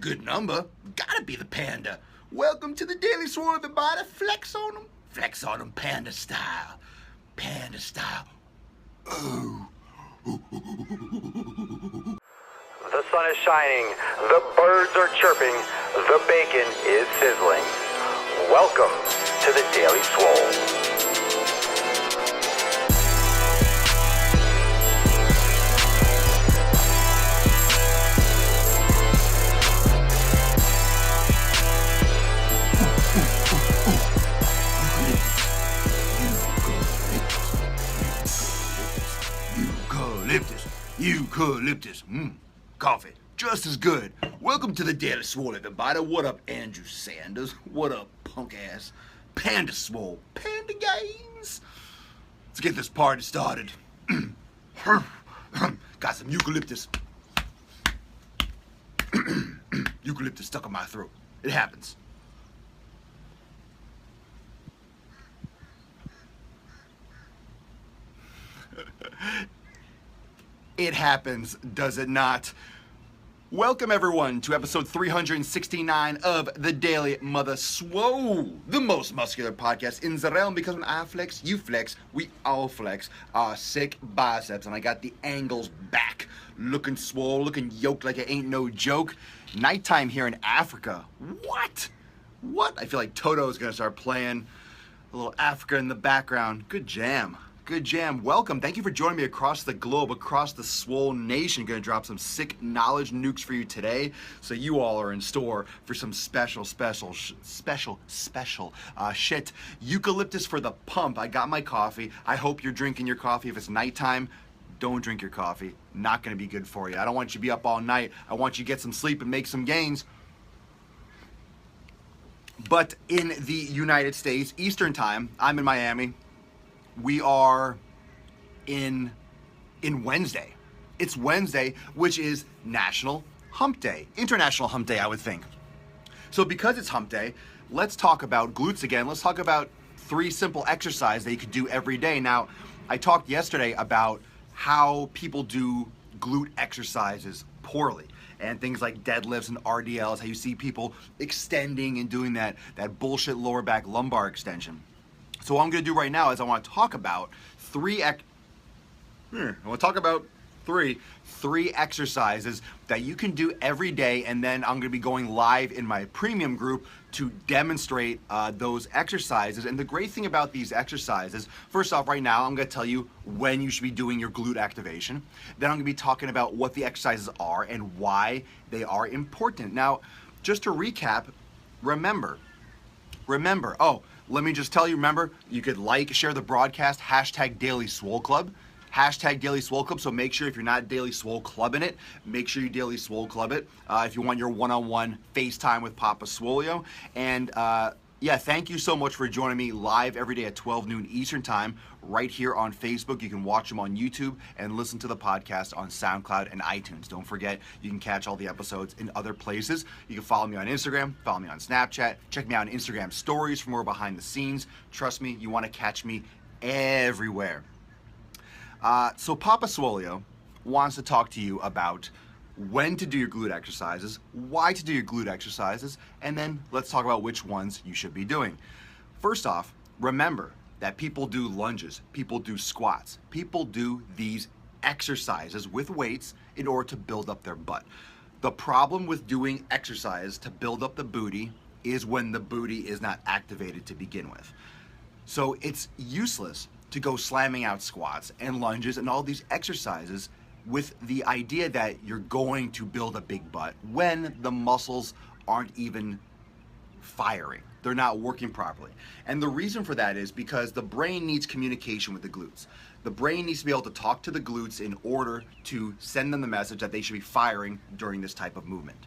good number. Gotta be the panda. Welcome to the Daily Swole of the Body. Flex on them. Flex on them panda style. Panda style. Oh. The sun is shining, the birds are chirping, the bacon is sizzling. Welcome to the Daily Swole. Eucalyptus. Coffee. Just as good. Welcome to the Daily Swole, everybody. What up, Andrew Sanders? What up, punk ass? Panda Swole. Panda Games. Let's get this party started. Got some eucalyptus. Eucalyptus stuck in my throat. It happens. It happens, does it not? Welcome, everyone, to episode 369 of the Daily Mother Swole, the most muscular podcast in the realm, because when I flex, you flex, we all flex our sick biceps, and I got the angles back, looking swole, looking yoked like it ain't no joke. Nighttime here in Africa. What? I feel like Toto's gonna start playing a little Africa in the background. Good jam. Good jam. Welcome. Thank you for joining me across the globe, across the Swole Nation. Going to drop some sick knowledge nukes for you today. So you all are in store for some special shit. Eucalyptus for the pump. I got my coffee. I hope you're drinking your coffee. If it's nighttime, don't drink your coffee. Not going to be good for you. I don't want you to be up all night. I want you to get some sleep and make some gains. But in the United States, Eastern time, I'm in Miami. We are in Wednesday. It's Wednesday, which is National Hump Day. International Hump Day, I would think. So because it's Hump Day, let's talk about glutes again. Let's talk about 3 simple exercises that you could do every day. Now, I talked yesterday about how people do glute exercises poorly. And things like deadlifts and RDLs, how you see people extending and doing that bullshit lower back lumbar extension. So what I'm going to do right now is I want to talk about three exercises that you can do every day, and then I'm going to be going live in my premium group to demonstrate those exercises. And the great thing about these exercises, first off, right now I'm going to tell you when you should be doing your glute activation. Then I'm going to be talking about what the exercises are and why they are important. Now, just to recap, remember, let me just tell you, remember, you could share the broadcast, hashtag Daily Swole Club, hashtag Daily Swole Club. So make sure if you're not Daily Swole Club in it, make sure you Daily Swole Club it. If you want your one-on-one FaceTime with Papa Swolio. And thank you so much for joining me live every day at 12 noon Eastern time, right here on Facebook. You can watch them on YouTube and listen to the podcast on SoundCloud and iTunes. Don't forget, you can catch all the episodes in other places. You can follow me on Instagram, follow me on Snapchat, check me out on Instagram stories for more behind the scenes. Trust me, you want to catch me everywhere. So Papa Swolio wants to talk to you about when to do your glute exercises, why to do your glute exercises, and then let's talk about which ones you should be doing. First off, remember that people do lunges, people do squats, people do these exercises with weights in order to build up their butt. The problem with doing exercise to build up the booty is when the booty is not activated to begin with. So it's useless to go slamming out squats and lunges and all these exercises with the idea that you're going to build a big butt when the muscles aren't even firing. They're not working properly. And the reason for that is because the brain needs communication with the glutes. The brain needs to be able to talk to the glutes in order to send them the message that they should be firing during this type of movement.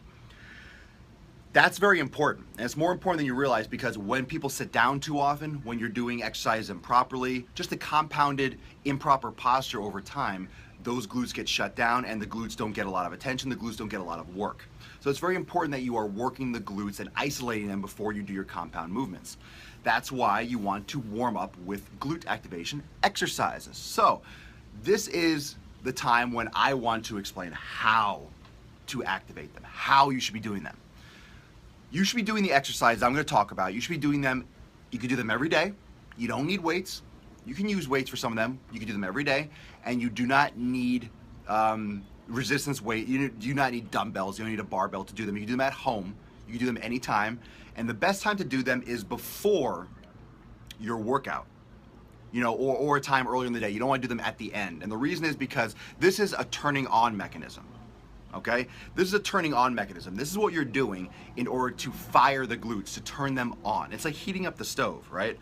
That's very important, and it's more important than you realize, because when people sit down too often, when you're doing exercise improperly, just the compounded improper posture over time, those glutes get shut down and the glutes don't get a lot of attention, the glutes don't get a lot of work. So it's very important that you are working the glutes and isolating them before you do your compound movements. That's why you want to warm up with glute activation exercises. So this is the time when I want to explain how to activate them, how you should be doing them. you should be doing the exercises I'm going to talk about. You should be doing them. You can do them every day. You don't need weights. You can use weights for some of them. You can do them every day, and you do not need resistance weight. You do not need dumbbells. You don't need a barbell to do them. You can do them at home. You can do them anytime, and the best time to do them is before your workout, or a time earlier in the day. You don't want to do them at the end, and the reason is because this is a turning on mechanism. Okay, this is a turning on mechanism. This is what you're doing in order to fire the glutes, to turn them on. It's like heating up the stove, right?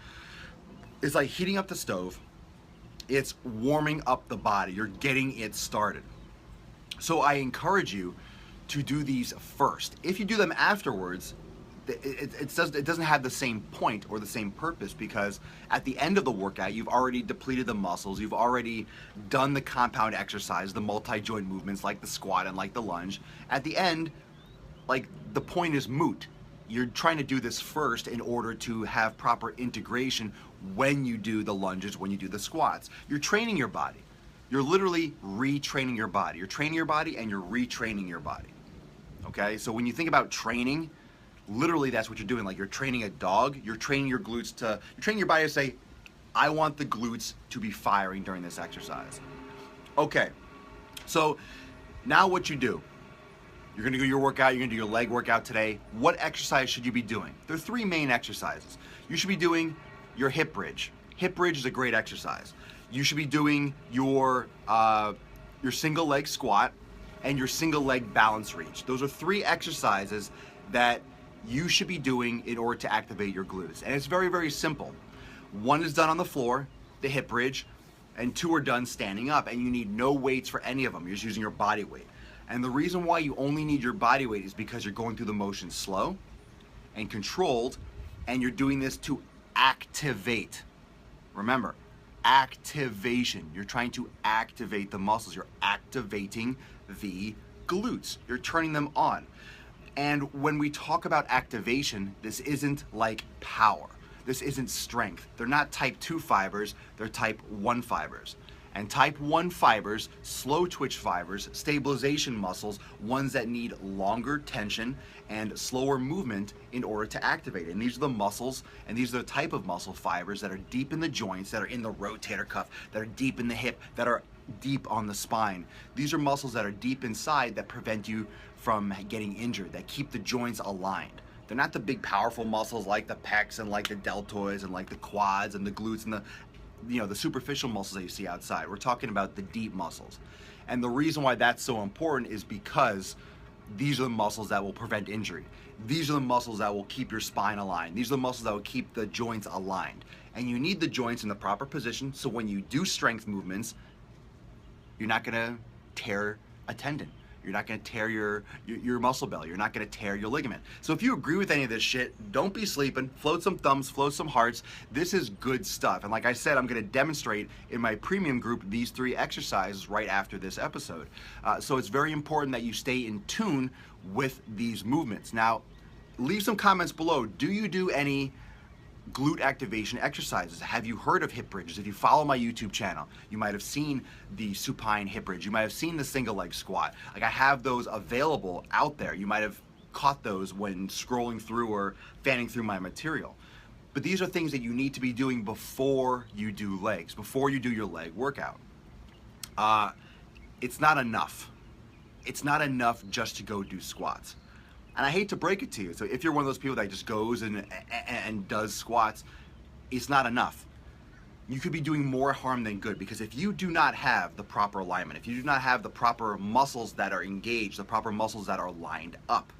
It's like heating up the stove. It's warming up the body. You're getting it started. So I encourage you to do these first. If you do them afterwards, it doesn't have the same point or the same purpose, because at the end of the workout, you've already depleted the muscles. You've already done the compound exercise, the multi-joint movements like the squat and like the lunge. At the end, like, the point is moot. You're trying to do this first in order to have proper integration when you do the lunges, when you do the squats. You're training your body. You're literally retraining your body. You're training your body and you're retraining your body. Okay, so when you think about training, literally that's what you're doing. Like, you're training a dog. You're training your glutes you're training your body to say, I want the glutes to be firing during this exercise. Okay, so now what you do, you're gonna do your workout, you're gonna do your leg workout today. What exercise should you be doing? There are three main exercises. You should be doing your hip bridge. Hip bridge is a great exercise. You should be doing your single leg squat and your single leg balance reach. Those are three exercises that you should be doing in order to activate your glutes. And it's very, very simple. One is done on the floor, the hip bridge, and two are done standing up, and you need no weights for any of them. You're just using your body weight. And the reason why you only need your body weight is because you're going through the motion slow and controlled, and you're doing this to activate. Remember, activation. You're trying to activate the muscles. You're activating the glutes. You're turning them on. And when we talk about activation, this isn't like power. This isn't strength. They're not type 2 fibers, they're type 1 fibers. And type 1 fibers, slow twitch fibers, stabilization muscles, ones that need longer tension and slower movement in order to activate. And these are the muscles, and these are the type of muscle fibers that are deep in the joints, that are in the rotator cuff, that are deep in the hip, that are deep on the spine. These are muscles that are deep inside that prevent you from getting injured, that keep the joints aligned. They're not the big powerful muscles like the pecs and like the deltoids and like the quads and the glutes and the superficial muscles that you see outside. We're talking about the deep muscles. And the reason why that's so important is because these are the muscles that will prevent injury. These are the muscles that will keep your spine aligned. These are the muscles that will keep the joints aligned. And you need the joints in the proper position, so when you do strength movements, you're not gonna tear a tendon. You're not gonna tear your muscle belly. You're not gonna tear your ligament. So if you agree with any of this shit, don't be sleeping. Float some thumbs, float some hearts. This is good stuff. And like I said, I'm gonna demonstrate in my premium group these 3 exercises right after this episode. So it's very important that you stay in tune with these movements. Now, leave some comments below. Do you do any glute activation exercises? Have you heard of hip bridges? If you follow my YouTube channel, you might have seen the supine hip bridge. You might have seen the single leg squat. Like, I have those available out there. You might have caught those when scrolling through or fanning through my material. But these are things that you need to be doing before you do legs, before you do your leg workout. It's not enough. It's not enough just to go do squats. And I hate to break it to you. So if you're one of those people that just goes and does squats, it's not enough. You could be doing more harm than good, because if you do not have the proper alignment, if you do not have the proper muscles that are engaged, the proper muscles that are lined up,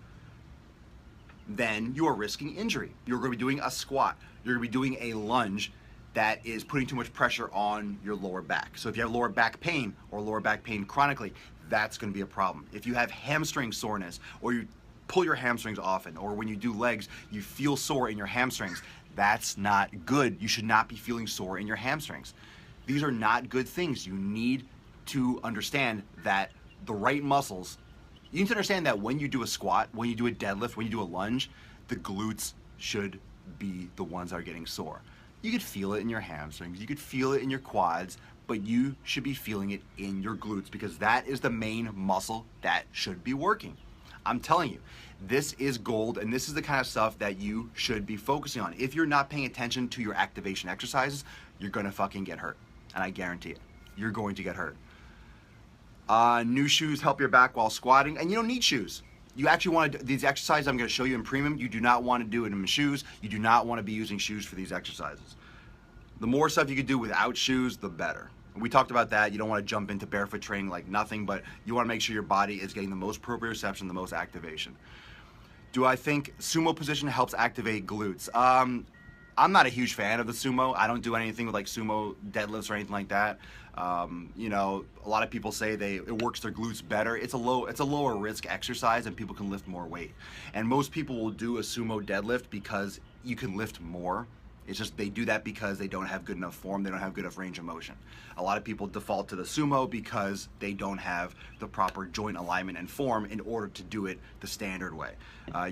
then you are risking injury. You're going to be doing a squat. You're going to be doing a lunge that is putting too much pressure on your lower back. So if you have lower back pain or lower back pain chronically, that's going to be a problem. If you have hamstring soreness, or you pull your hamstrings often, or when you do legs, you feel sore in your hamstrings, that's not good. You should not be feeling sore in your hamstrings. These are not good things. You need to understand that the right muscles, you need to understand that when you do a squat, when you do a deadlift, when you do a lunge, the glutes should be the ones that are getting sore. You could feel it in your hamstrings, you could feel it in your quads, but you should be feeling it in your glutes, because that is the main muscle that should be working. I'm telling you, this is gold, and this is the kind of stuff that you should be focusing on. If you're not paying attention to your activation exercises, you're gonna fucking get hurt. And I guarantee it, you're going to get hurt. New shoes help your back while squatting, and you don't need shoes. You actually want to, these exercises I'm gonna show you in premium, you do not want to do it in shoes. You do not want to be using shoes for these exercises. The more stuff you can do without shoes, the better. We talked about that. You don't want to jump into barefoot training like nothing, but you want to make sure your body is getting the most proprioception, the most activation. Do I think sumo position helps activate glutes? I'm not a huge fan of the sumo. I don't do anything with like sumo deadlifts or anything like that. You know, a lot of people say it works their glutes better. It's a lower risk exercise and people can lift more weight. And most people will do a sumo deadlift because you can lift more. It's just they do that because they don't have good enough form, they don't have good enough range of motion. A lot of people default to the sumo because they don't have the proper joint alignment and form in order to do it the standard way.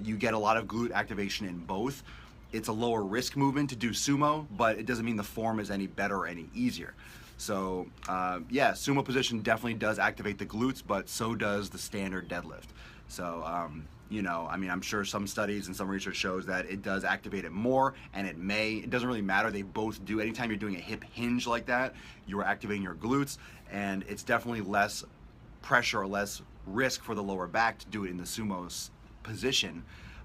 You get a lot of glute activation in both. It's a lower risk movement to do sumo, but it doesn't mean the form is any better or any easier. So yeah, sumo position definitely does activate the glutes, but so does the standard deadlift. So you know, I mean, I'm sure some studies and some research shows that it does activate it more, and it doesn't really matter, they both do. Anytime you're doing a hip hinge like that, you're activating your glutes, and it's definitely less pressure or less risk for the lower back to do it in the sumo's position,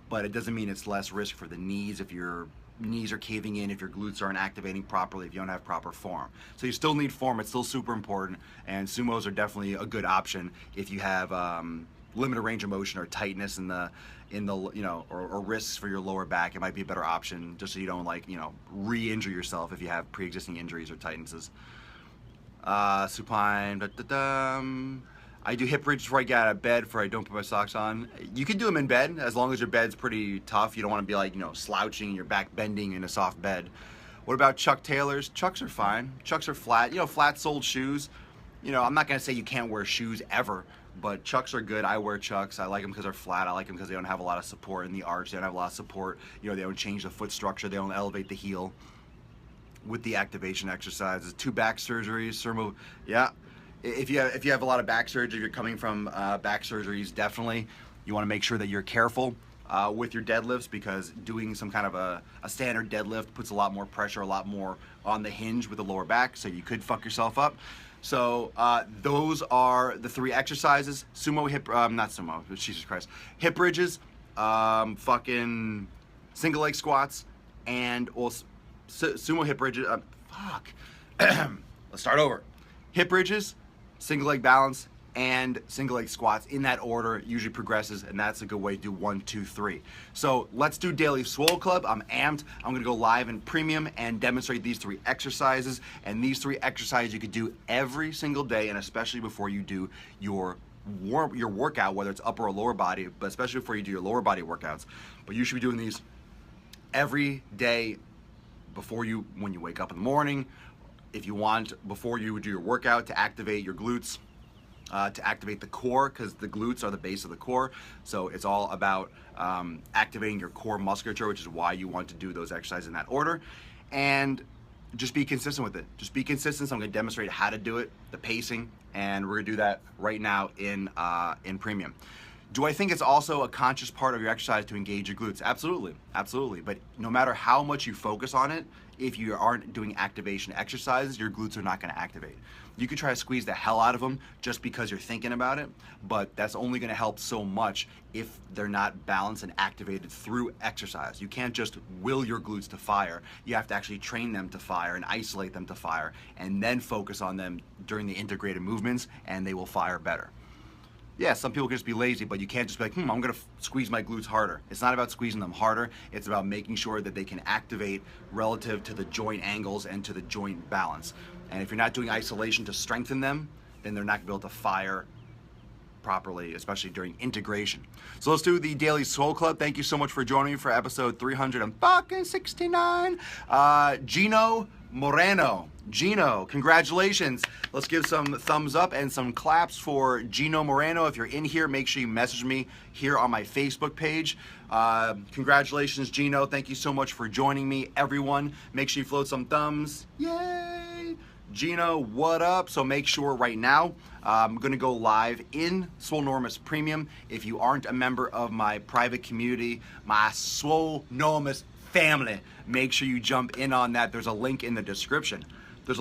but it doesn't mean it's less risk for the knees if your knees are caving in, if your glutes aren't activating properly, if you don't have proper form. So you still need form, it's still super important, and sumos are definitely a good option if you have limited range of motion or tightness in the you know, or risks for your lower back. It might be a better option just so you don't, like, you know, re-injure yourself if you have pre-existing injuries or tightnesses. Supine, I do hip bridges before I get out of bed, before I don't put my socks on. You can do them in bed as long as your bed's pretty tough. You don't want to be like, you know, slouching, your back bending in a soft bed. What about Chuck Taylors? Chucks are fine. Chucks are flat, you know, flat-soled shoes. You know, I'm not gonna say you can't wear shoes ever, but Chucks are good. I wear Chucks. I like them because they're flat. I like them because they don't have a lot of support in the arch. They don't have a lot of support. You know, they don't change the foot structure. They don't elevate the heel with the activation exercises. 2 back surgeries, Sermo. Yeah, if you have a lot of back surgery, if you're coming from back surgeries, definitely you want to make sure that you're careful with your deadlifts, because doing some kind of a standard deadlift puts a lot more pressure, a lot more on the hinge with the lower back, so you could fuck yourself up. So those are the 3 exercises: sumo, hip, not sumo, Jesus Christ, hip bridges, fucking single leg squats, and also sumo hip bridges. Let's start over. Hip bridges, single leg balance, and single leg squats. In that order usually progresses, and that's a good way to do 1, 2, 3. So let's do Daily Swole Club. I'm amped. I'm gonna go live in premium and demonstrate these 3 exercises, and these 3 exercises you could do every single day, and especially before you do your workout, whether it's upper or lower body, but especially before you do your lower body workouts. But you should be doing these every day when you wake up in the morning, if you want, before you do your workout, to activate your glutes, to activate the core, because the glutes are the base of the core. So it's all about activating your core musculature, which is why you want to do those exercises in that order. And just be consistent with it. Just be consistent. So I'm going to demonstrate how to do it, the pacing, and we're going to do that right now in premium. Do I think it's also a conscious part of your exercise to engage your glutes? Absolutely, absolutely. But no matter how much you focus on it, if you aren't doing activation exercises, your glutes are not going to activate. You could try to squeeze the hell out of them just because you're thinking about it, but that's only going to help so much if they're not balanced and activated through exercise. You can't just will your glutes to fire. You have to actually train them to fire and isolate them to fire, and then focus on them during the integrated movements, and they will fire better. Yeah, some people can just be lazy, but you can't just be like, I'm gonna squeeze my glutes harder. It's not about squeezing them harder, it's about making sure that they can activate relative to the joint angles and to the joint balance. And if you're not doing isolation to strengthen them, then they're not gonna be able to fire properly, especially during integration. So let's do the Daily Swole Club. Thank you so much for joining me for episode 369. Gino Moreno. Gino, congratulations. Let's give some thumbs up and some claps for Gino Moreno. If you're in here, make sure you message me here on my Facebook page. Congratulations, Gino. Thank you so much for joining me. Everyone, make sure you float some thumbs. Yay! Gina, what up? So make sure right now, I'm gonna go live in Swolenormous Premium. If you aren't a member of my private community, my Swolenormous family, make sure you jump in on that. There's a link in the description. For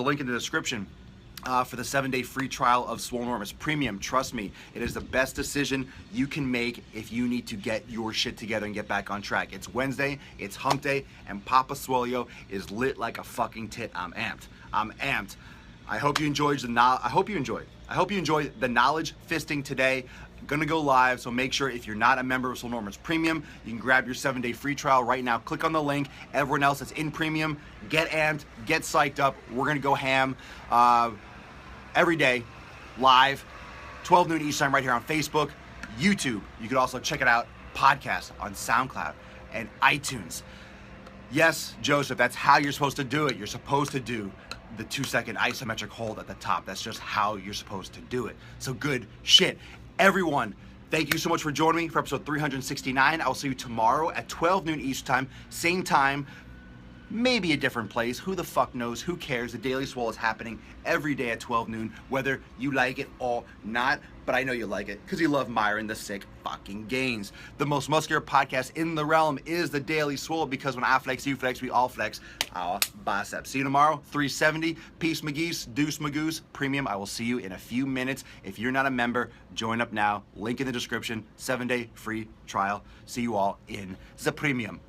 the 7-day free trial of Swolenormous Premium. Trust me, it is the best decision you can make if you need to get your shit together and get back on track. It's Wednesday, it's hump day, and Papa Swolio is lit like a fucking tit. I'm amped. I hope you enjoyed the knowledge fisting today. Gonna go live, so make sure if you're not a member of Swolenormous Premium, you can grab your 7-day free trial right now. Click on the link. Everyone else that's in Premium, get amped, get psyched up. We're gonna go ham every day, live, 12 noon each time right here on Facebook, YouTube. You could also check it out, podcast on SoundCloud and iTunes. Yes, Joseph, that's how you're supposed to do it. You're supposed to do the 2-second isometric hold at the top. That's just how you're supposed to do it. So good shit. Everyone, thank you so much for joining me for episode 369. I will see you tomorrow at 12 noon Eastern time, same time, maybe a different place. Who the fuck knows? Who cares? The Daily Swole is happening every day at 12 noon, whether you like it or not. But I know you like it because you love Myron the Sick fucking Gains. The most muscular podcast in the realm is the Daily Swole, because when I flex, you flex, we all flex our biceps. See you tomorrow, 370. Peace, McGeese, Deuce, Magoose, Premium. I will see you in a few minutes. If you're not a member, join up now. Link in the description. 7-day free trial. See you all in the Premium.